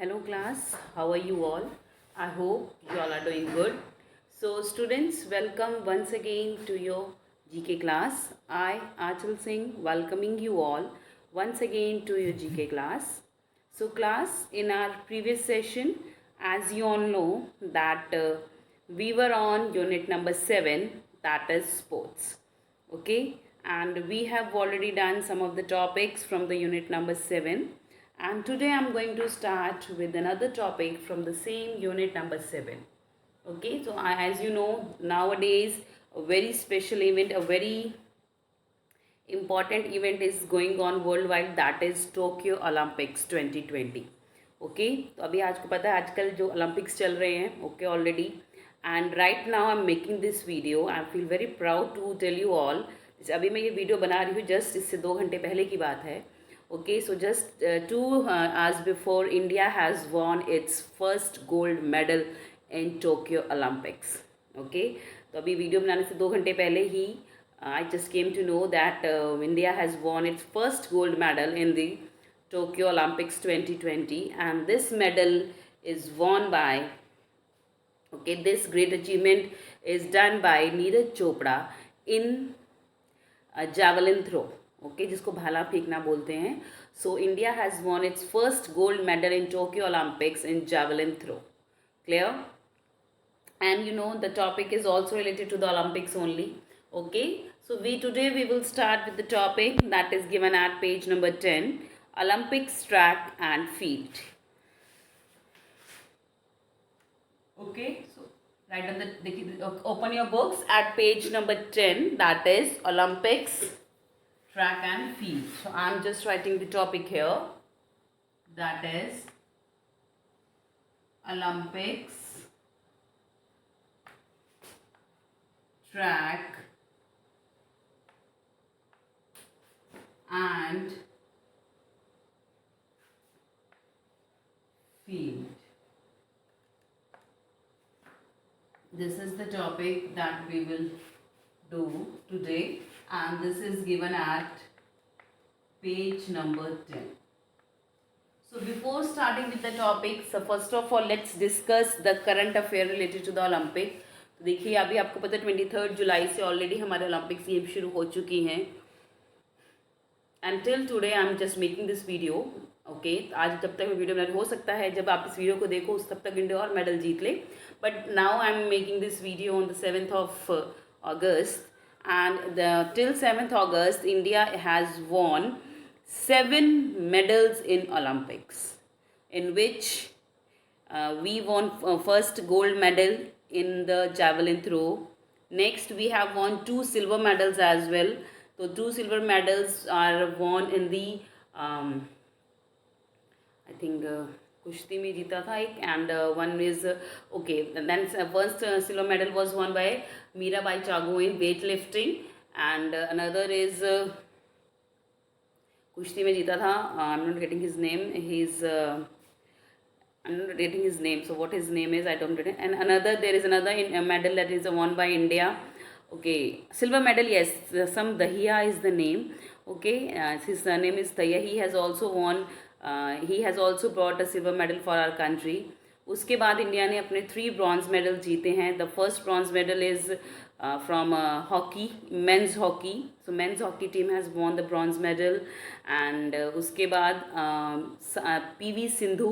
Hello class, how are you all? I hope you all are doing good. So students, welcome once again to your GK class. I, Achal Singh, welcoming you all once again to your GK class. So class, in our previous session, as you all know that we were on unit number 7, that is sports. Okay, and we have already done some of the topics from the unit number 7, and today I'm going to start with another topic from the same unit number 7. Okay, so as you know, nowadays a very special event, a very important event is going on worldwide, that is Tokyo Olympics 2020. Okay, तो अभी आज को पता है आजकल जो Olympics चल रहे हैं, okay already, and right now I am making this video. I feel very proud to tell you all. अभी मैं ये वीडियो बना रही हूँ, जस्ट इससे 2 घंटे पहले की बात है. Okay, so just 2 hours before India has von it's first gold medal in Tokyo Olympics. Okay, तो अभी वीडियो बनाने से 2 घंटे पहले ही I just came to know that India has won its first gold medal in the Tokyo Olympics 2020, and this medal is won by, okay, this great achievement is done by Neeraj Chopra in javelin throw, okay, जिसको भाला फेंकना बोलते हैं. So India has won its first gold medal in Tokyo Olympics in javelin throw. Clear? And you know the topic is also related to the Olympics only. Okay, so today we will start with the topic that is given at page number 10, Olympics track and field. Okay, so write on the open your books at page number 10, that is Olympics track and field. So I am just writing the topic here, that is Olympics track and field. This is the topic that we will do today, and this is given at page number 10. So before starting with the topic, so first of all let's discuss the current affair related to the Olympic. तो देखिए अभी आपको पता है 23 जुलाई से already हमारे Olympics game शुरू हो चुकी हैं. And till today I am just making this video. Okay, आज जब तक मैं वीडियो बना, हो सकता है जब आप इस वीडियो को देखो उस तब तक इंडिया और मेडल जीत ले, but now I am making this video on the 7th of August, and till 7th August India has won 7 medals in Olympics, in which we won first gold medal in the javelin throw. Next we have won 2 silver medals as well. So 2 silver medals are won in the I think कुश्ती में जीता था एक, and one is okay, then first silver medal was won by Mirabai Chago in weightlifting, and another is कुश्ती में जीता था, I'm not getting his name, I'm not getting his name, so what his name is I don't get it. And another, there is another medal that is won by India. Okay, silver medal, yes, some Dahiya is the name. Okay, his surname is Dahiya. He has also won, he has also brought a silver medal for our country. उसके बाद India ने अपने 3 bronze medal जीते हैं. The first bronze medal is from hockey, men's hockey. So men's hockey team has won the bronze medal. And उसके बाद PV Sindhu,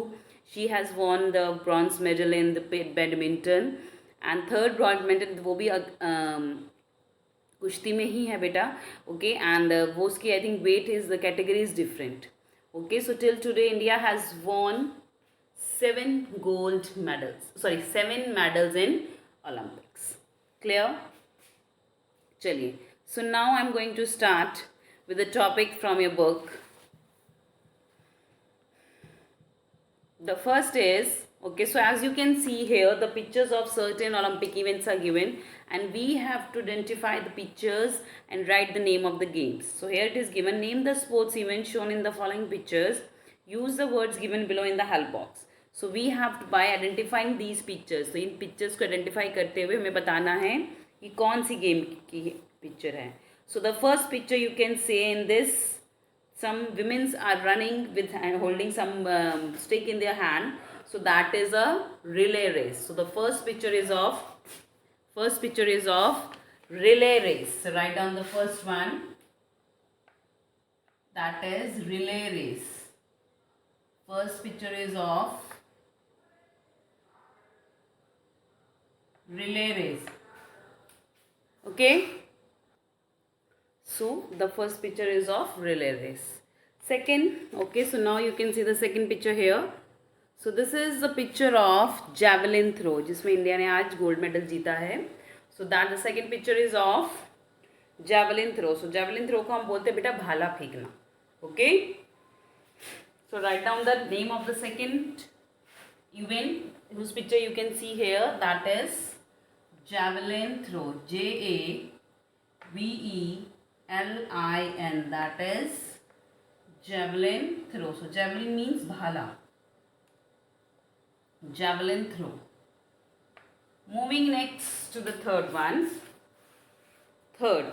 she has won the bronze medal in the badminton. And third bronze medal वो भी कुश्ती में ही है बेटा. Okay, and वो उसकी I think weight is the category is different. Okay, so till today India has won 7 gold medals, sorry 7 medals in Olympics. Clear? चलिए, so now I am going to start with the topic from your book. The first is, okay, so as you can see here, the pictures of certain Olympic events are given, and we have to identify the pictures and write the name of the games. So here it is given, name the sports event shown in the following pictures. Use the words given below in the help box. So we have to, by identifying these pictures, so in pictures को identify करते हुए हमें बताना है कि कौन सी game की picture है. So the first picture you can say in this some women's are running with holding some stick in their hand. So that is a relay race. So the first picture is of relay race. So write down the first one. That is relay race. First picture is of relay race. Okay. So the first picture is of relay race. Second, okay, so now you can see the second picture here. So this is the picture of javelin throw, जिसमें India ने आज gold medal जीता है. So that the second picture is of javelin throw. So javelin throw को हम बोलते हैं बेटा भाला फेंकना. Okay. So write down the name of the second event whose picture you can see here. That is javelin throw. JAVELIN. That is javelin throw. So javelin means bhala. Javelin throw. Moving next to the third one. Third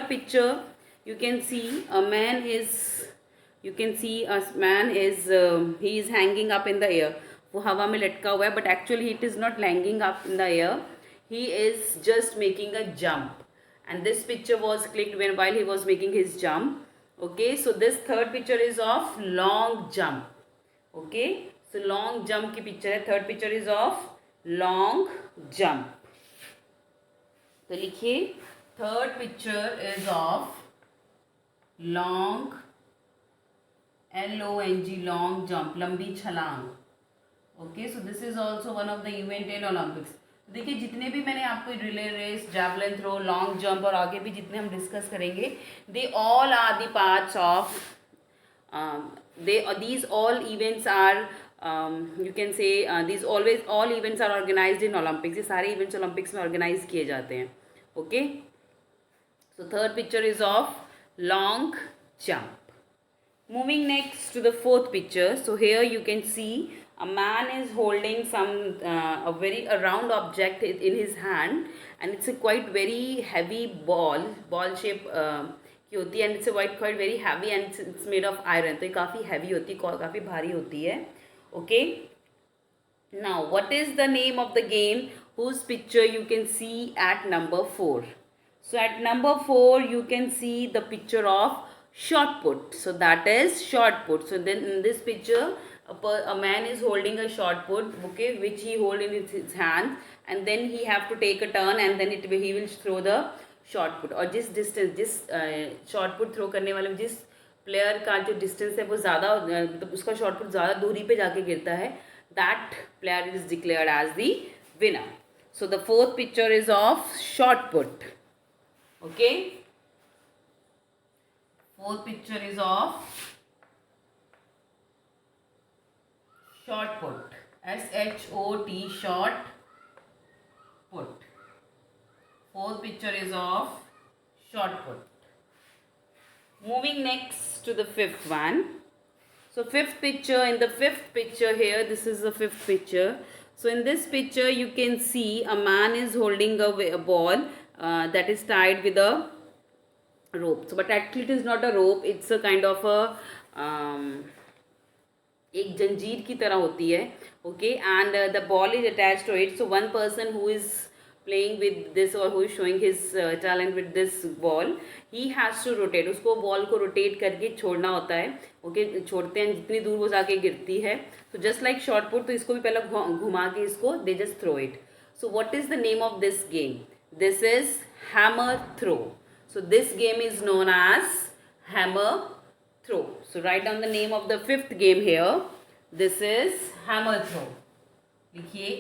picture. You can see a man is. He is hanging up in the air. वो हवा में लटका हुआ है, but actually it is not hanging up in the air. He is just making a jump. And this picture was clicked while he was making his jump. Okay, so this third picture is of long jump. Okay, so long jump की picture है. Third picture is of long jump. तो लिखिए, third picture is of long, LONG, long jump, लंबी छलांग. Okay, so this is also one of the event in Olympics. देखिए जितने भी मैंने आपको relay race, javelin throw, long jump और आगे भी जितने हम डिस्कस करेंगे, they all are the parts of these all events are you can say these all events are organized in Olympics. ये सारे events Olympics में organize किए जाते हैं. Okay, so third picture is of long jump. Moving next to the fourth picture. So here you can see a man is holding a round object in his hand, and it's a quite very heavy ball shape की होती है, and it's a quite very heavy, and it's made of iron. तो ये काफ़ी heavy होती है, काफ़ी भारी होती है. Okay. Now what is the name of the game whose picture you can see at number 4? So at number 4 you can see the picture of shot put. So that is shot put. So then in this picture a man is holding a shot put, okay, which he hold in his hand, and then he have to take a turn, and then he will throw the shot put. और जिस shot put throw करने वाले जिस player का जो distance है वो ज़्यादा, मतलब उसका शॉट पुट ज़्यादा दूरी पे जाके गिरता है, that player is declared as the winner. So the fourth picture is of shot put. Okay. Fourth picture is of shot put. SHOT, shot put. Fourth picture is of shot put. Moving next to the fifth one. So in the fifth picture here, this is the fifth picture. So in this picture you can see a man is holding a ball that is tied with a rope. So but actually it is not a rope, it's a kind of a एक जंजीर की तरह होती है. Okay, and the ball is attached to it. So one person who is playing with this or who is showing his talent with this ball, he has to rotate. उसको ball को rotate करके छोड़ना होता है. Okay, छोड़ते हैं जितनी दूर वो जाके गिरती है. तो जस्ट लाइक शॉट पुट, तो इसको भी पहले घुमा के इसको दे just throw it. So what is the name of this game? This is hammer throw. So this game is known as hammer throw. So write down the name of the fifth game here. This is hammer throw. लिखिए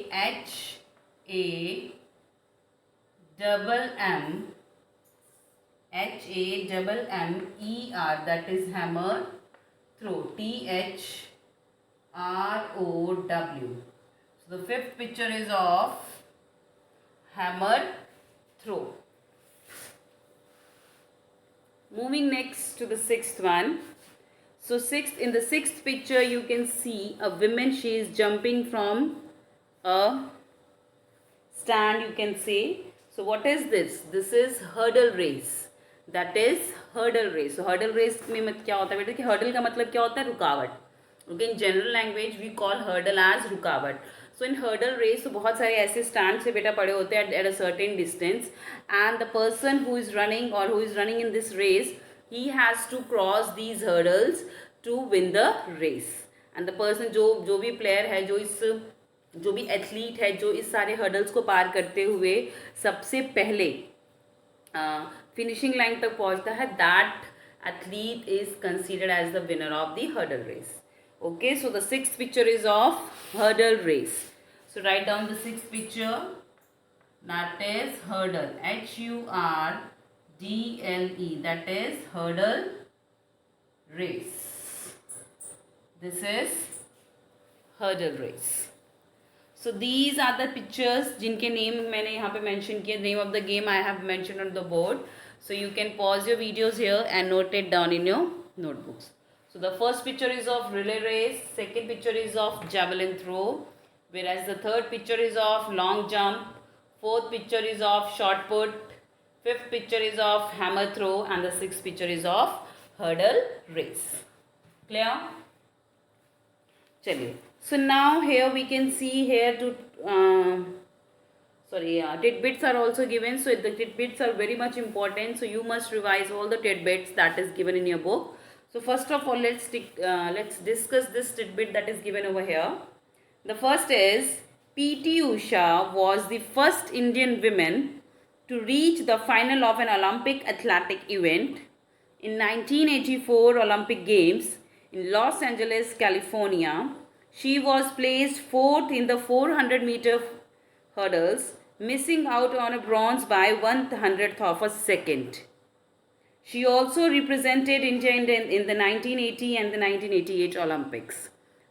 HAMMER, that is hammer throw. THROW. So the fifth picture is of hammer throw. Moving next to the sixth one. So in the sixth picture you can see a woman. She is jumping from a stand, you can say. So what is this? This is hurdle race. That is hurdle race. Hurdle race में मत क्या होता है बेटा कि hurdle का मतलब क्या होता है, रुकावट. Okay, in general language we call hurdle as रुकावट. सो इन हर्डल रेस तो बहुत सारे ऐसे स्टैंड से बेटा पड़े होते हैं at a certain distance, and the person who is running और who is running in this race, he has to cross these hurdles to win the race. and the person जो भी प्लेयर है, जो भी एथलीट है जो इस सारे हर्डल्स को पार करते हुए सबसे पहले फिनिशिंग लाइन तक पहुंचता है, that athlete is considered as the winner of the hurdle race. Okay, so the sixth picture is of hurdle race. So write down the sixth picture, that is hurdle, HURDLE, that is hurdle race. This is hurdle race. So these are the pictures जिनके name मैंने यहाँ पे mention किए. Name of the game I have mention on the board, so you can pause your videos here and note it down in your notebooks. So the first picture is of relay race, second picture is of javelin throw, whereas the third picture is of long jump, fourth picture is of shot put, fifth picture is of hammer throw, and the sixth picture is of hurdle race. Clear? चलिए, so now here we can see here to tidbits are also given. So the tidbits are very much important, so you must revise all the tidbits that is given in your book. So first of all, let's discuss this tidbit that is given over here. The first is PT Usha was the first Indian woman to reach the final of an Olympic athletic event in 1984 Olympic Games in Los Angeles, California. She was placed fourth in the 400-meter hurdles, missing out on a bronze by 1/100th of a second. She also represented India in the 1980 and the 1988 Olympics.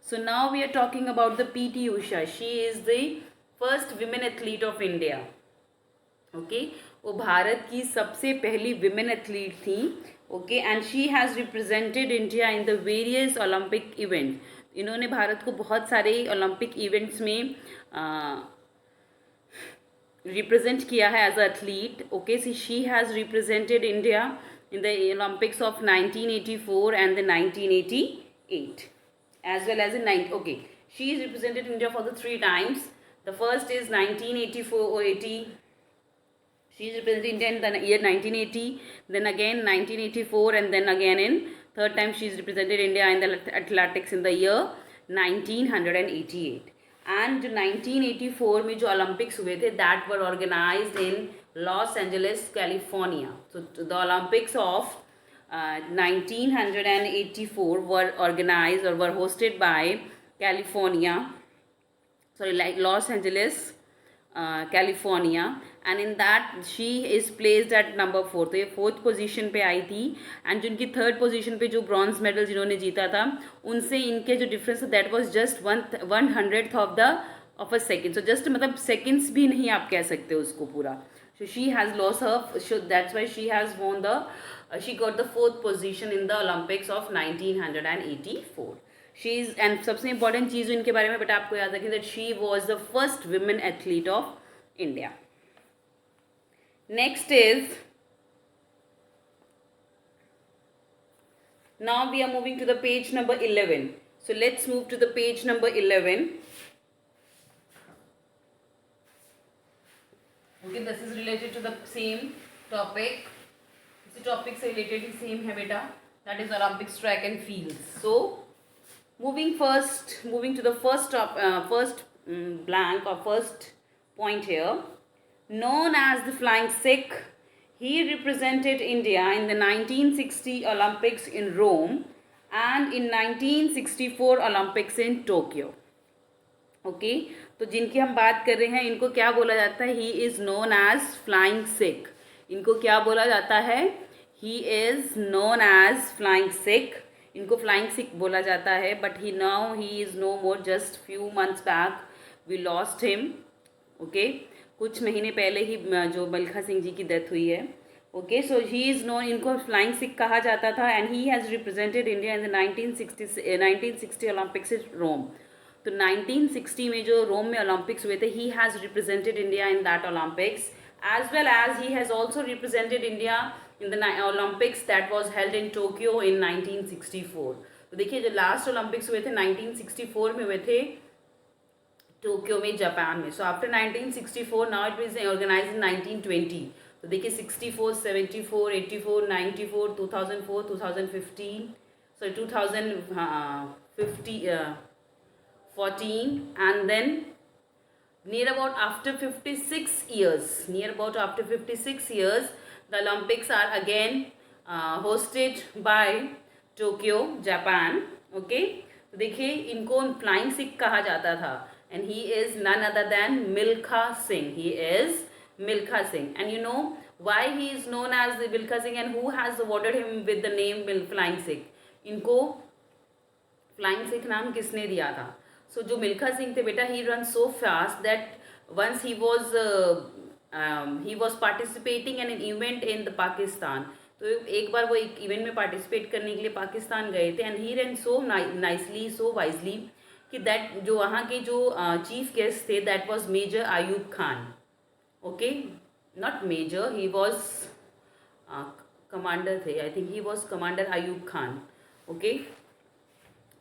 So now we are talking about the PT Usha. She is the first women athlete of India. Okay, वो भारत की सबसे पहली women athlete थी. Okay, and she has represented India in the various Olympic event. इन्होंने भारत को बहुत सारे Olympic events में रिप्रेजेंट किया है as a athlete. Okay, see she has represented India in the Olympics of 1984 and the 1988 as well as in okay, she is represented India for the 3 times. The first is 1984 or 80. She is represented India in the year 1980, then again 1984, and then again in third time she is represented India in the athletics in the year 1988. And 1984 में जो Olympics हुए थे, that were organized in Los Angeles, California. So the Olympics of 1984 were organized or were hosted by Los Angeles, California, and in that she is placed at number 4. तो ये 4th position पे आई थी, and जिनकी 3rd position पे जो bronze medal जिन्होंने जीता था, उनसे इनके जो difference that was just 1/100th of a second. So just मतलब सेकेंड्स भी नहीं आप कह सकते उसको पूरा. So she has lost her, so that's why she has won she got the 4th position in the Olympics of 1984. She is, and सबसे important चीज़ इनके बारे में बेटा आपको याद रखें, that she was the first women athlete of India. Next is, now we are moving to the page number 11. So let's move to the page number 11. Okay, this is related to the same topic. इसी topic से related ही same है बेटा, that is Olympics track and fields. So moving to the first blank or first point here. Known as the Flying Sikh, he represented India in the 1960 Olympics in Rome and in 1964 Olympics in Tokyo. Okay, तो जिनकी हम बात कर रहे हैं इनको क्या बोला जाता है? He is known as flying Sikh. इनको क्या बोला जाता है? He is known as flying Sikh. इनको फ्लाइंग सिख बोला जाता है, but he is no more. Just few months back we lost him. Okay, कुछ महीने पहले ही जो मल्खा सिंह जी की डेथ हुई है. Okay, so he is known, इनको फ्लाइंग सिख कहा जाता था, and he has represented India in the 1960 Olympics in Rome. तो 1960 में जो रोम में ओलंपिक्स हुए थे, he has represented India in that Olympics, as well as he has also represented India in the Olympics that was held in Tokyo in 1964. तो देखिए जो last Olympics हुए थे 1964 में हुए थे टोक्यो में, जापान में. So after 1964 now it is organise in 1920. तो देखिए 64, 74, 84, 94, 2004, 2015, sorry 2014, and then near about after 56 years, the Olympics are again hosted by Tokyo, Japan. Okay, तो देखिए इनको फ्लाइंग सिख कहा जाता था, and he is none other than Milkha Singh. He is Milkha Singh, and you know why he is known as the Milkha Singh and who has awarded him with the name Flying Sikh. इनको flying Sikh नाम किसने दिया था? सो जो मिल्खा सिंह थे बेटा, he ran so fast that once he was participating in an event in the Pakistan. तो एक बार वो एक इवेंट में पार्टिसिपेट करने के लिए पाकिस्तान गए थे, and he ran so nicely, so wisely कि दैट जो वहाँ के जो चीफ गेस्ट थे that was major Ayub Khan. Okay, not major, he was commander थे, I think he was commander Ayub Khan. Okay,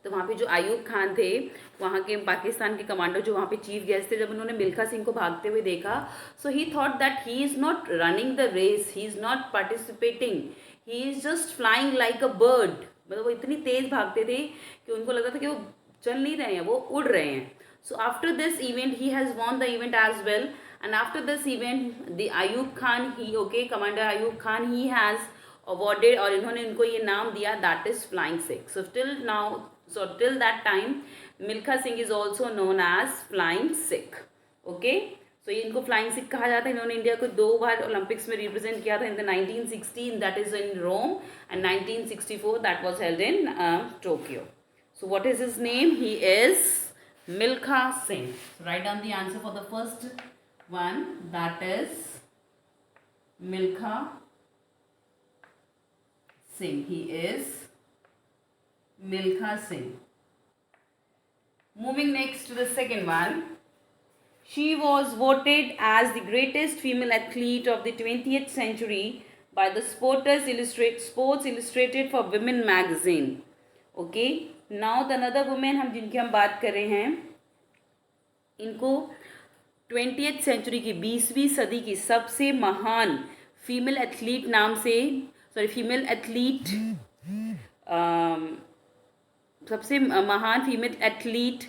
तो वहाँ पे जो आयूब खान थे, वहाँ के पाकिस्तान के कमांडर जो वहाँ पे चीफ गेस्ट थे, जब उन्होंने मिल्खा सिंह को भागते हुए देखा, so he thought that he is not running the race, he is not participating, he is just flying like a bird. मतलब वो इतनी तेज़ भागते थे कि उनको लगता था कि वो चल नहीं रहे हैं, वो उड़ रहे हैं. So after this event he has won the event as well, and after this event the Ayub Khan, he okay commander Ayub Khan, he has awarded, और इन्होंने इनको ये नाम दिया that is flying Sikh. So till now, so till that time Milkha Singh is also known as Flying Sikh. Okay, so ये इनको Flying Sikh कहा जाता है. इन्होंने इंडिया को 2 बार ओलंपिक्स में रिप्रेजेंट किया था, in the 1916 that is in Rome and 1964 that was held in Tokyo. So what is his name? He is Milkha Singh. So write down the answer for the first one, that is Milkha Singh. He is Milkha Singh. Moving next to the second one. She was voted as the greatest female athlete of the 20th century by the Sports Illustrated for Women magazine. Okay, now the another woman हम जिनकी हम बात कर रहे हैं, इनको 20th century की 20वीं सदी की सबसे महान फीमेल एथलीट नाम से, फीमेल एथलीट सबसे महान फीमेल एथलीट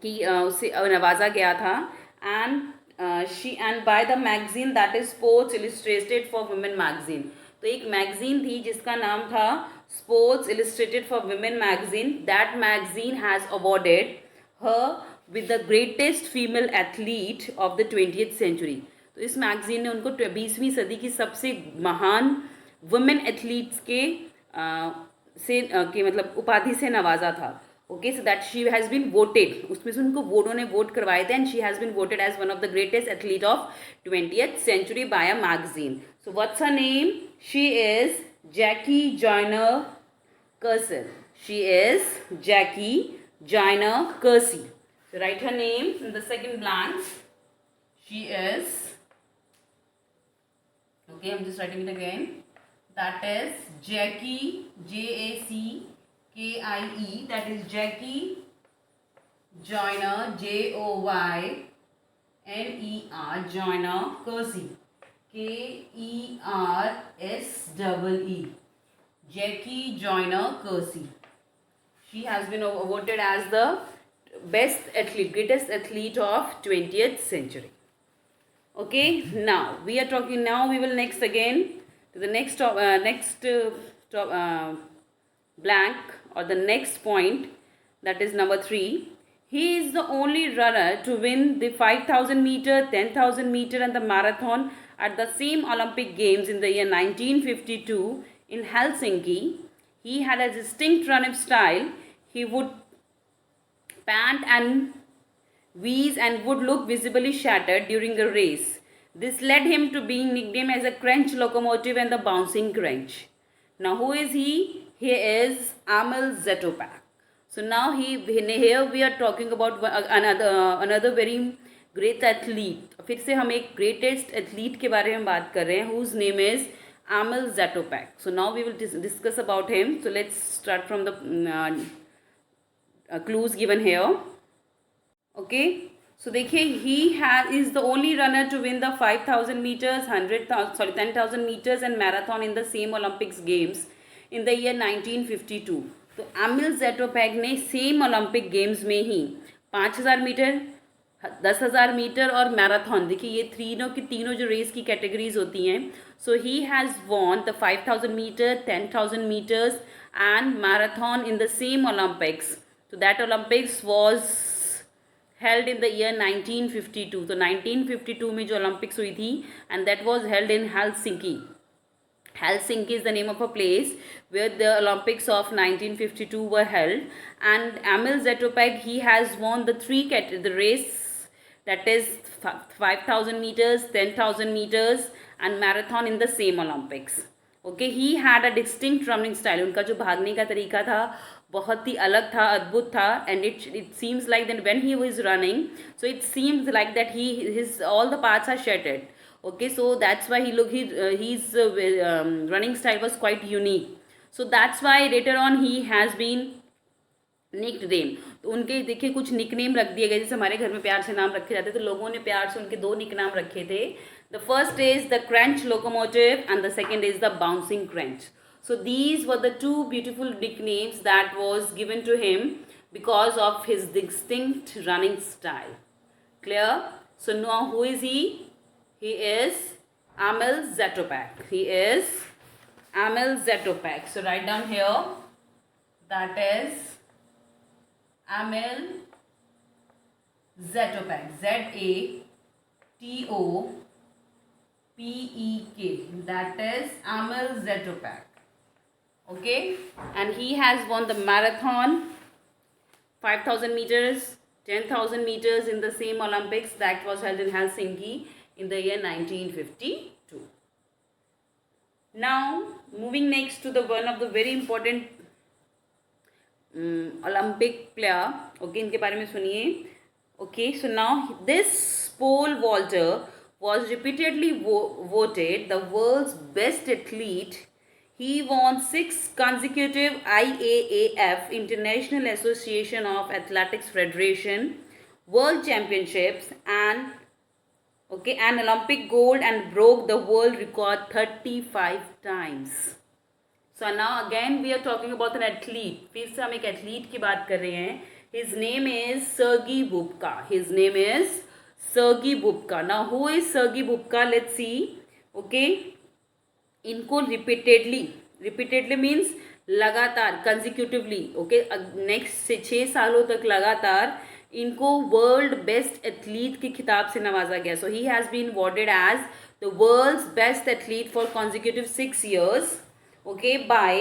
की उससे नवाजा गया था, and by the magazine that is sports illustrated for women magazine. तो एक मैगजीन थी जिसका नाम था sports illustrated for women magazine. That magazine has awarded her with the greatest female athlete of the 20th century. तो इस magazine ने उनको 20वीं सदी की सबसे महान वुमेन एथलीट्स के मतलब उपाधि से नवाजा था. Okay, so that she has been voted, उसमें से उनको उन्होंने वोट करवाए थे, and she has been voted as one of the greatest athlete of 20th century by a magazine. So what's her name? She is Jackie Joyner Kersee. She is Jackie Joyner Kersee. So write her name in the second blank. She is, okay, I'm just writing it again. That is Jackie, Jackie, that is Jackie Joyner, Joyner, Joyner Kersee, Kersee. Jackie Joyner Kersee. She has been voted as the best athlete, greatest athlete of 20th century. Okay, now we are talking, now we will next again to the next blank, or the next point, that is number 3. He is the only runner to win the 5,000 meter, 10,000 meter and the marathon at the same Olympic Games in the year 1952 in Helsinki. He had a distinct run style. He would pant and wheeze and would look visibly shattered during a race. This led him to being nicknamed as a crunch locomotive and the bouncing crunch. Now who is he? He is Amel Zatopak. So now here we are talking about another very great athlete. फिर से हम एक greatest athlete के बारे में बात कर रहे हैं, whose name is Amel Zatopek. So now we will discuss about him. So let's start from the clues given here. Okay. So देखिए, he is the only runner to win the 5,000 meters, 10,000 meters and marathon in the same Olympics games in the year 1952. तो Amel Zatopek ने same Olympic games में ही 5,000 metre, 10,000 metre और marathon, देखिए ये तीनों जो रेस की कैटेगरीज होती हैं. So he has won the 5,000 metre, 10,000 metres and marathon in the same Olympics. So that Olympics was held in the year 1952. तो 1952 में जो ओलंपिक्स हुई थी and that was held in Helsinki. Helsinki is the name of a place where the Olympics of 1952 were held, and Amel Zatopek, he has won the race, that is 5,000 meters, 10,000 meters and marathon in the same Olympics. Okay, he had a distinct running style. उनका जो भागने का तरीका था बहुत ही अलग था, अद्भुत था, and it seems like that when he was running, so it seems like that his all the parts are shattered. Okay, so that's why his running style was quite unique. So that's why later on he has been nicked name. तो उनके देखिए कुछ nick name रख दिए गए, जैसे हमारे घर में प्यार से नाम रखे जाते, तो लोगों ने प्यार से उनके 2 निक नाम रखे थे. The first is the crunch locomotive and the second is the bouncing crunch. So these were the 2 beautiful nick names that was given to him because of his distinct running style. Clear? So now who is he? He is Amel Zatopek. He is Amel Zatopek. So write down here, that is Amel Zatopek. Zatopek. That is Amel Zatopek. Okay, and he has won the marathon, 5,000 meters, 10,000 meters in the same Olympics that was held in Helsinki in the year 1952. Now moving next to the one of the very important Olympic player. Okay, इनके बारे में सुनिए. Okay, so now this pole vaulter was repeatedly voted the world's best athlete. He won 6 consecutive IAAF, International Association of Athletics Federation, World Championships and an Olympic gold, and broke the world record 35 times. So now again we are talking about an athlete. फिर से हम एक athlete की बात कर रहे हैं. His name is Sergey Bubka. His name is Sergey Bubka. Now who is Sergey Bubka? Let's see. Okay, इनको रिपीटेडली मीन्स लगातार, कंजिक्यूटिवली. ओके, नेक्स्ट 6 सालों तक लगातार इनको वर्ल्ड बेस्ट एथलीट के खिताब से नवाजा गया. So he has been awarded as the world's best athlete for consecutive 6 years. Okay, by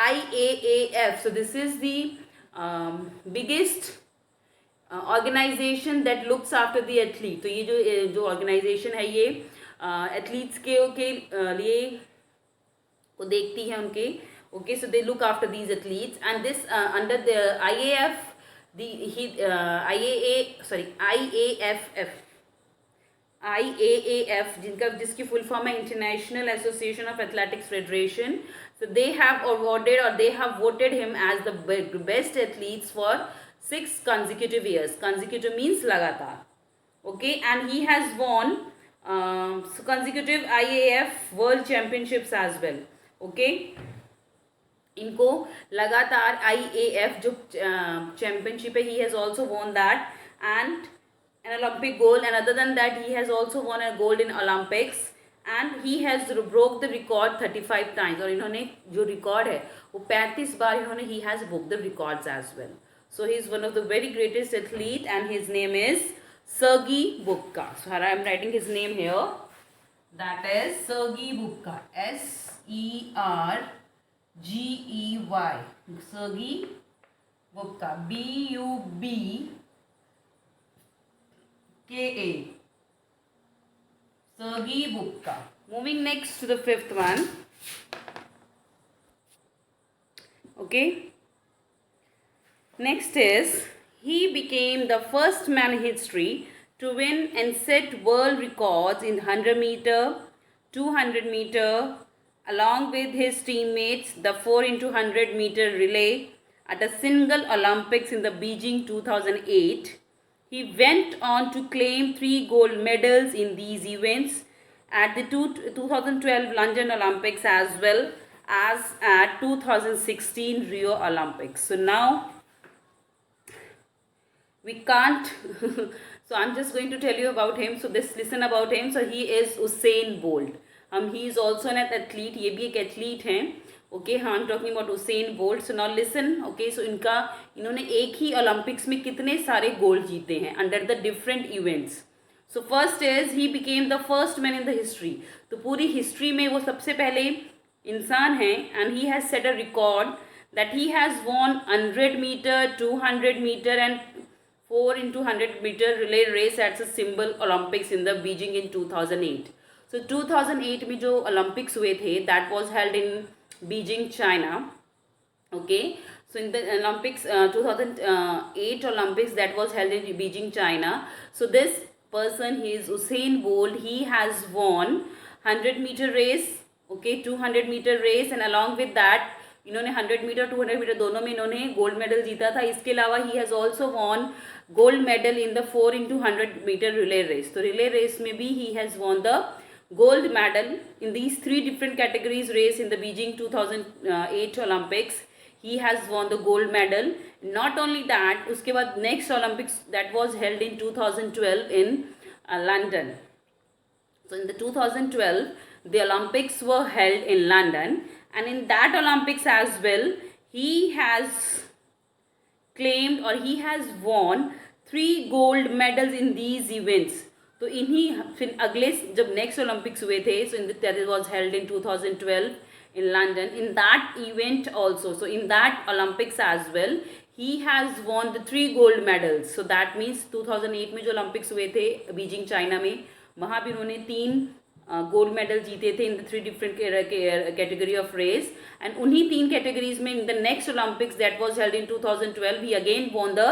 IAAF. So this is the biggest organization that looks after the athlete. तो ये जो organization है ये एथलीट्स के लिए को देखती है उनके. Okay, so they look after these athletes, and this under the IAAF, IAAF जिसकी फुल फॉर्म है international association of athletics federation. So they have awarded, or they have voted him as the best athletes for 6 consecutive years. Consecutive means लगातार. Okay, and he has won consecutive IAAF World Championships as well. Okay, इनको लगातार IAAF जो championship है, he has also won that, and an Olympic gold, and other than that he has also won a gold in Olympics, and he has broke the record 35 times. और इन्होंने जो record है वो 35 बार इन्होंने he has broke the records as well. So he is one of the very greatest athlete, and his name is Sergey Bubka. So I am writing his name here. That is Sergey Bubka. SERGEY. Sergey Bubka. BUBKA. Sergey Bubka. Moving next to the 5th one. Okay. Next is, he became the first man in history to win and set world records in 100 meter, 200 meter, along with his teammates the 4 into 100 meter relay at a single Olympics in the Beijing 2008. He went on to claim 3 gold medals in these events at the 2012 London Olympics as well as at 2016 Rio Olympics. So now we can't so I'm just going to tell you about him. So this listen about him. So he is Usain Bolt. He is also an athlete. ये भी एक athlete हैं. Okay, I'm talking about Usain Bolt. So now listen. Okay, so इन्होंने एक ही Olympics में कितने सारे gold जीते हैं under the different events. So first is he became the first man in the history. तो पूरी history में वो सबसे पहले इंसान हैं and he has set a record that he has won 100 meter, 200 meter and 4 into 100 meter relay race at the symbol Olympics in the Beijing in 2008. So 2008 में जो Olympics हुए थे that was held in Beijing, China. Okay, so in the Olympics 2008 Olympics that was held in Beijing, China. So this person, he is Usain Bolt. He has won 100 meter race, okay, 200 meter race and along with that इन्होंने 100 metre 200 metre दोनों में इन्होंने gold medal जीता था. इसके अलावा he has also won gold medal in the 4 into 100 metre relay race. तो relay race में भी he has won the gold medal in these 3 different categories race in the Beijing 2008 Olympics. He has won the gold medal. Not only that, उसके बाद next Olympics that was held in 2012 in London. So in the 2012 the Olympics were held in London and in that Olympics as well he has claimed or he has won 3 gold medals in these events. तो इन्हीं फिर अगले जब next Olympics हुए थे so in that was held in 2012 in London. In that event also, so in that Olympics as well, he has won the 3 gold medals. So that means 2008 में जो Olympics हुए थे बीजिंग चाइना में वहाँ भी उन्होंने 3 गोल्ड मेडल जीते थे in the 3 different category of race and उन्हीं 3 कैटेगरीज में in the next Olympics that was held in 2012 he again won the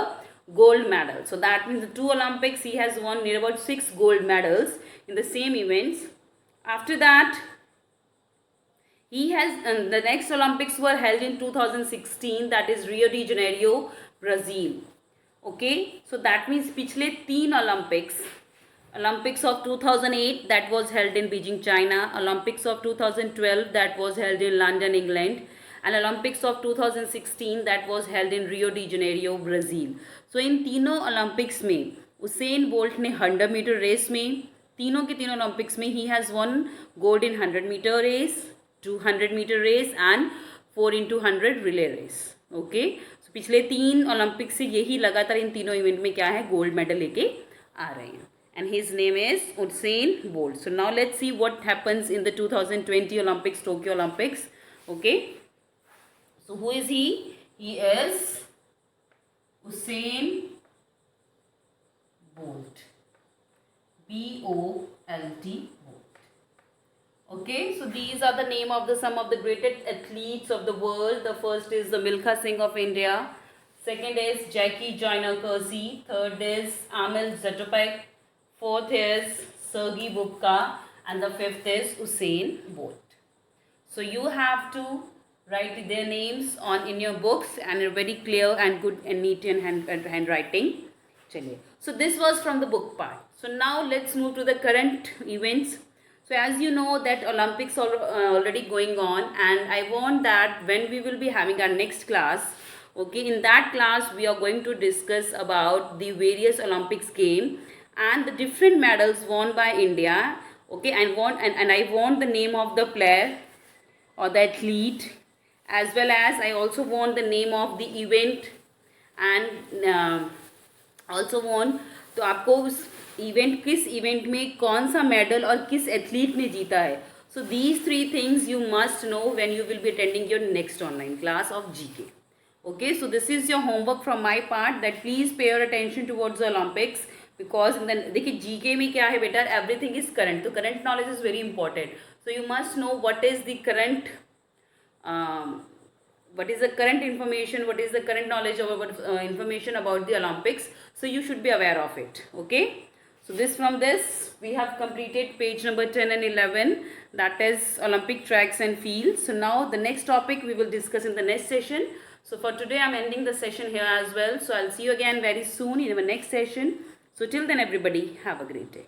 gold medal. So that means the 2 Olympics he has won near about 6 gold medals in the same events. After that he has the next Olympics were held in 2016 that is Rio de Janeiro, Brazil. Okay, so that means पिछले 3 Olympics of 2008 that was held in Beijing, China, Olympics of 2012 that was held in London, England and Olympics of 2016 that was held in Rio de Janeiro, Brazil. So इन तीनों Olympics में Usain bolt ने 100 metre race में तीनों के तीनों Olympics में he has won gold in 100 meter race, 200 meter race and 4 into 100 relay race. Okay, so पिछले 3 Olympics से यही लगातार इन तीनों इवेंट में क्या है गोल्ड मेडल लेके आ रहे हैं and his name is Usain Bolt. So now let's see what happens in the 2020 Olympics, Tokyo Olympics. Okay, so who is he? He is Usain Bolt. B-O-L-T Bolt. Okay, so these are the name of some of the greatest athletes of the world. The first is the Milkha Singh of India. Second is Jackie Joyner Kersee. Third is Amil Zatopek. Fourth is Sergey Bubka. And the fifth is Usain Bolt. So you have to write their names in your books and very clear and good and neat in handwriting. Chaliye. So this was from the book part. So now let's move to the current events. So as you know that Olympics are already going on and I want that when we will be having our next class, okay, in that class we are going to discuss about the various Olympics game and the different medals won by India. Okay, and I want the name of the player or the athlete as well as I also want the name of the event and also want तो आपको उस event किस event में कौन सा medal और किस athlete ने जीता है. So these 3 things you must know when you will be attending your next online class of GK. Okay, so this is your homework from my part that please pay your attention towards the Olympics because देखिए GK में क्या है बेटा everything is current. तो current knowledge is very important. So you must know what is the current information, what is the current knowledge of information about the Olympics. So you should be aware of it. Okay, So this from this we have completed page number 10 and 11, that is Olympic tracks and fields. So now the next topic we will discuss in the next session. So for today I'm ending the session here as well. So I'll see you again very soon in our next session. So till then everybody have a great day.